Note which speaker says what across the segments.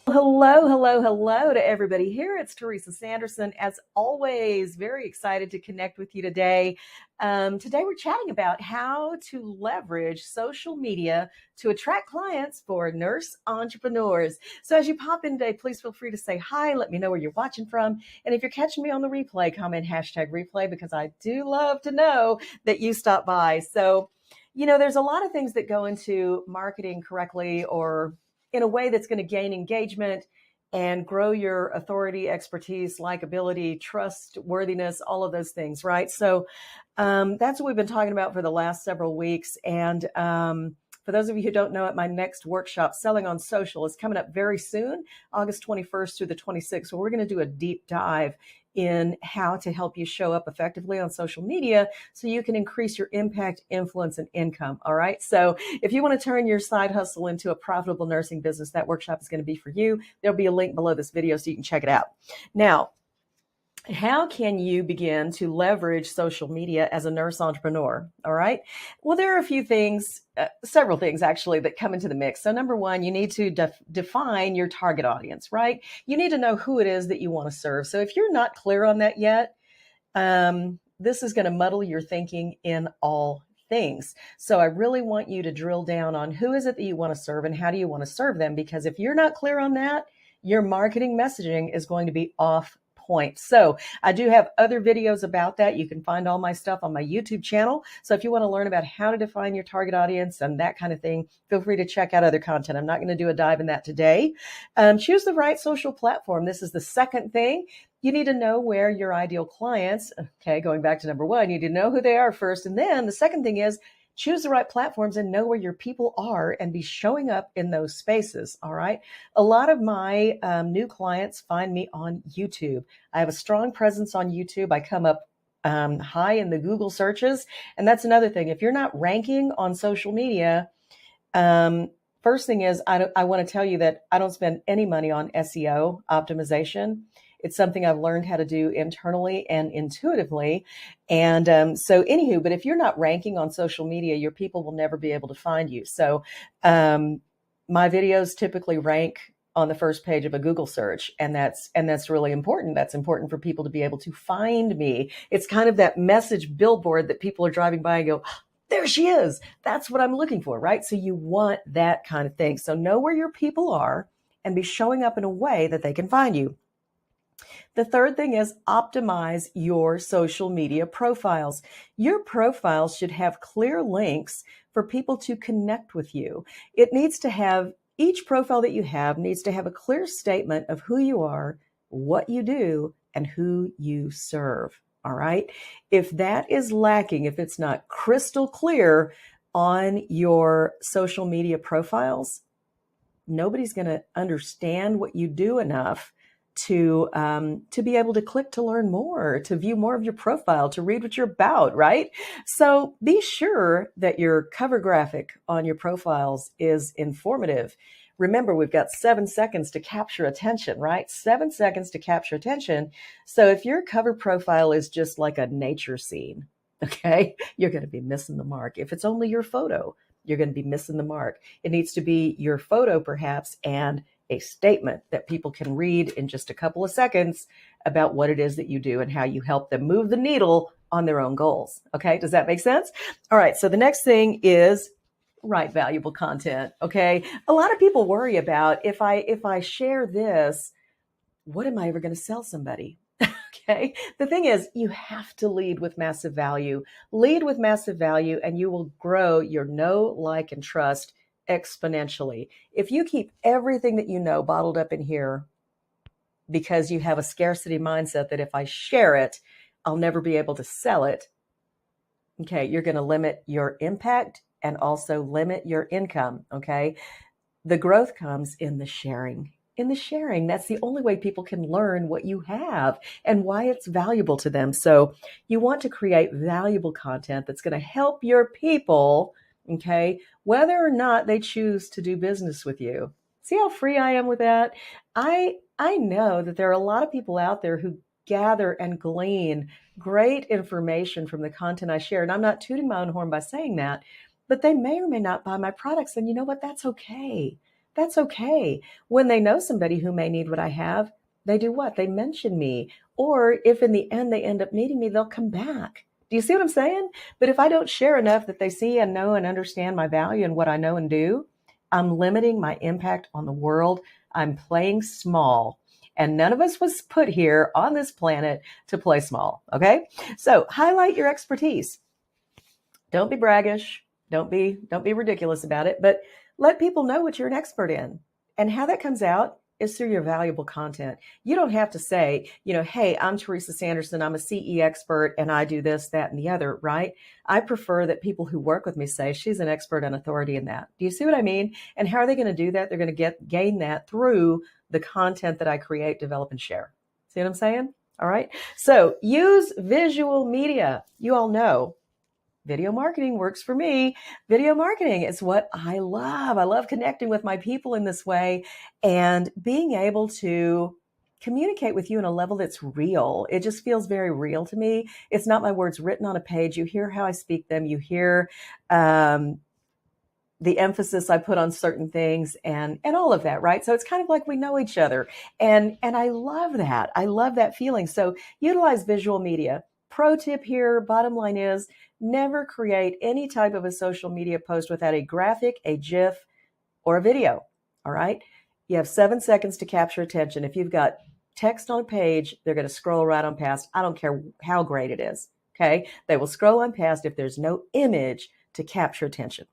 Speaker 1: Hello, hello, hello to everybody here. It's Teresa Sanderson. As always, very excited to connect with you today. Today, we're chatting about how to leverage social media to attract clients for nurse entrepreneurs. So, as you pop in today, please feel free to say hi. Let me know where you're watching from. And if you're catching me on the replay, comment hashtag replay because I do love to know that you stopped by. So, there's a lot of things that go into marketing correctly or in a way that's going to gain engagement and grow your authority, expertise, likability, trustworthiness, all of those things, right? So that's what we've been talking about for the last several weeks. And for those of you who don't know it, my next workshop, Selling on Social, is coming up very soon, August 21st through the 26th. So we're going to do a deep dive in how to help you show up effectively on social media so you can increase your impact, influence, and income. All right. So if you want to turn your side hustle into a profitable nursing business, that workshop is going to be for you. There'll be a link below this video so you can check it out. Now, how can you begin to leverage social media as a nurse entrepreneur? All right. Well, there are a few things, several things actually, that come into the mix. So, number one, you need to define your target audience, right? You need to know who it is that you want to serve. So, if you're not clear on that yet, this is going to muddle your thinking in all things. So, I really want you to drill down on who is it that you want to serve and how do you want to serve them? Because if you're not clear on that, your marketing messaging is going to be off point. So I do have other videos about that. You can find all my stuff on my YouTube channel. So if you want to learn about how to define your target audience and that kind of thing, feel free to check out other content. I'm not going to do a dive in that today. Choose the right social platform. This is the second thing. You need to know where your ideal clients, okay, going back to number one, you need to know who they are first. And then the second thing is choose the right platforms and know where your people are and be showing up in those spaces. All right. A lot of my new clients find me on YouTube. I have a strong presence on YouTube. I come up high in the Google searches. And that's another thing. If you're not ranking on social media, first thing is I want to tell you that I don't spend any money on SEO optimization. It's something I've learned how to do internally and intuitively. And so anywho, but if you're not ranking on social media, your people will never be able to find you. So my videos typically rank on the first page of a Google search. And that's really important. That's important for people to be able to find me. It's kind of that message billboard that people are driving by and go, there she is. That's what I'm looking for, right? So you want that kind of thing. So know where your people are and be showing up in a way that they can find you. The third thing is optimize your social media profiles. Your profiles should have clear links for people to connect with you. It needs to have, each profile that you have needs to have a clear statement of who you are, what you do, and who you serve. All right. If that is lacking, if it's not crystal clear on your social media profiles, nobody's going to understand what you do enough to be able to click to learn more, to view more of your profile, to read what you're about, right? So be sure that your cover graphic on your profiles is informative. Remember, we've got 7 seconds to capture attention, right? 7 seconds to capture attention. So if your cover profile is just like a nature scene, okay, you're going to be missing the mark. If it's only your photo, you're going to be missing the mark. It needs to be your photo, perhaps, and a statement that people can read in just a couple of seconds about what it is that you do and how you help them move the needle on their own goals. Okay, does that make sense? All right, so the next thing is write valuable content. Okay, a lot of people worry about if I share this, what am I ever going to sell somebody? Okay. The thing is, you have to lead with massive value. Lead with massive value, and you will grow your know, like, and trust exponentially. If you keep everything that you know bottled up in here because you have a scarcity mindset that if I share it, I'll never be able to sell it, okay, you're going to limit your impact and also limit your income, okay? The growth comes in the sharing. In the sharing, that's the only way people can learn what you have and why it's valuable to them. So you want to create valuable content that's going to help your people, okay, whether or not they choose to do business with you. See how free I am with that? I know that there are a lot of people out there who gather and glean great information from the content I share. And I'm not tooting my own horn by saying that, but they may or may not buy my products. And you know what? That's okay. That's okay. When they know somebody who may need what I have, they do what? They mention me. Or if in the end they end up needing me, they'll come back. Do you see what I'm saying? But if I don't share enough that they see and know and understand my value and what I know and do, I'm limiting my impact on the world. I'm playing small. And none of us was put here on this planet to play small. Okay. So highlight your expertise. Don't be braggish. Don't be ridiculous about it, but let people know what you're an expert in. And how that comes out is through your valuable content. You don't have to say, hey, I'm Teresa Sanderson, I'm a CE expert and I do this, that, and the other, right? I prefer that people who work with me say she's an expert and authority in that. Do you see what I mean? And how are they going to do that? They're going to gain that through the content that I create, develop, and share. See what I'm saying? All right. So use visual media. You all know video marketing works for me. Video marketing is what I love. I love connecting with my people in this way and being able to communicate with you in a level that's real. It just feels very real to me. It's not my words written on a page. You hear how I speak them. You hear the emphasis I put on certain things and all of that, right? So it's kind of like we know each other. And I love that. I love that feeling. So utilize visual media. Pro tip here, bottom line is never create any type of a social media post without a graphic, a GIF, or a video. All right. You have 7 seconds to capture attention. If you've got text on a page, they're going to scroll right on past. I don't care how great it is. Okay. They will scroll on past if there's no image to capture attention.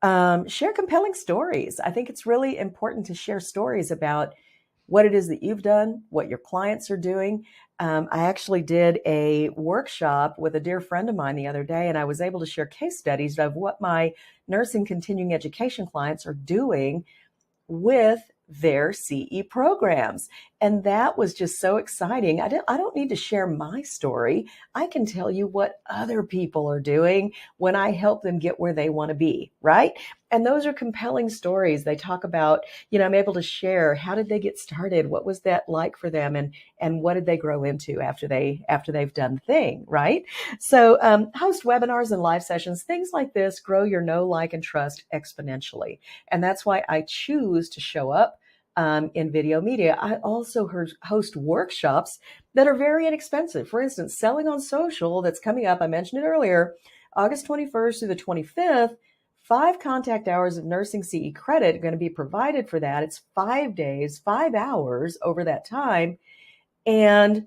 Speaker 1: Share compelling stories. I think it's really important to share stories about what it is that you've done, what your clients are doing. I actually did a workshop with a dear friend of mine the other day, and I was able to share case studies of what my nursing continuing education clients are doing with their CE programs. And that was just so exciting. I don't need to share my story. I can tell you what other people are doing when I help them get where they want to be, right? And those are compelling stories. They talk about, I'm able to share, how did they get started? What was that like for them? And what did they grow into after they've done the thing, right? So host webinars and live sessions, things like this grow your know, like, and trust exponentially. And that's why I choose to show up in video media. I also host workshops that are very inexpensive. For instance, Selling on Social, that's coming up, I mentioned it earlier, August 21st through the 25th, 5 contact hours of nursing CE credit are going to be provided for that. It's 5 days, 5 hours over that time. And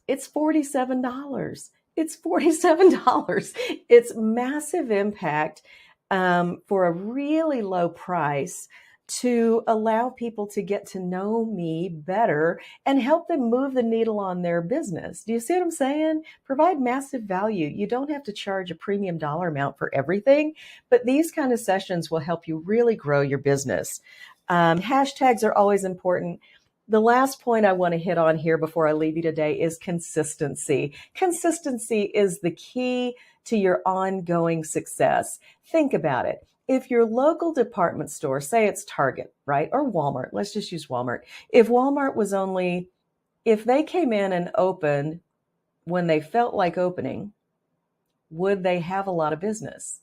Speaker 1: it's $47. It's $47. It's massive impact for a really low price to allow people to get to know me better and help them move the needle on their business. Do you see what I'm saying? Provide massive value. You don't have to charge a premium dollar amount for everything, but these kind of sessions will help you really grow your business. Hashtags are always important. The last point I want to hit on here before I leave you today is consistency. Consistency is the key to your ongoing success. Think about it. If your local department store, say it's Target, right? Or Walmart, let's just use Walmart. If Walmart was if they came in and opened when they felt like opening, would they have a lot of business?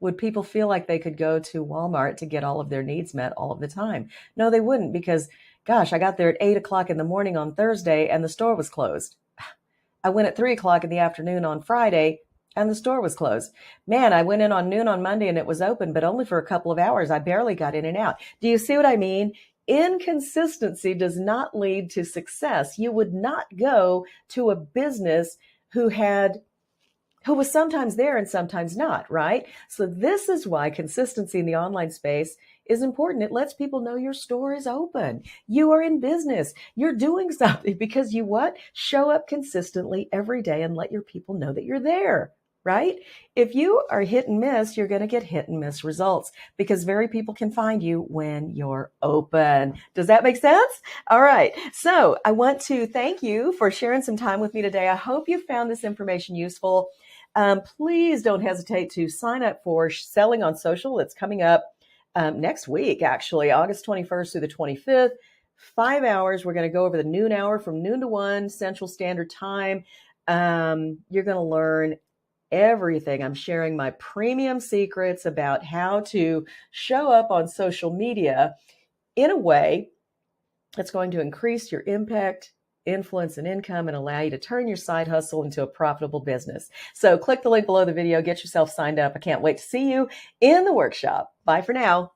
Speaker 1: Would people feel like they could go to Walmart to get all of their needs met all of the time? No, they wouldn't, because gosh, I got there at 8:00 in the morning on Thursday and the store was closed. I went at 3:00 in the afternoon on Friday and the store was closed. Man, I went in on noon on Monday and it was open, but only for a couple of hours. I barely got in and out. Do you see what I mean? Inconsistency does not lead to success. You would not go to a business who was sometimes there and sometimes not, right? So this is why consistency in the online space is important. It lets people know your store is open. You are in business. You're doing something because you what? Show up consistently every day and let your people know that you're there, right? If you are hit and miss, you're going to get hit and miss results because very people can find you when you're open. Does that make sense? All right. So I want to thank you for sharing some time with me today. I hope you found this information useful. Please don't hesitate to sign up for Selling on Social. It's coming up next week, actually, August 21st through the 25th. 5 hours. We're going to go over the noon hour from noon to 1 Central Standard Time. You're going to learn everything. I'm sharing my premium secrets about how to show up on social media in a way that's going to increase your impact, influence, and income and allow you to turn your side hustle into a profitable business. So click the link below the video, get yourself signed up. I can't wait to see you in the workshop. Bye for now.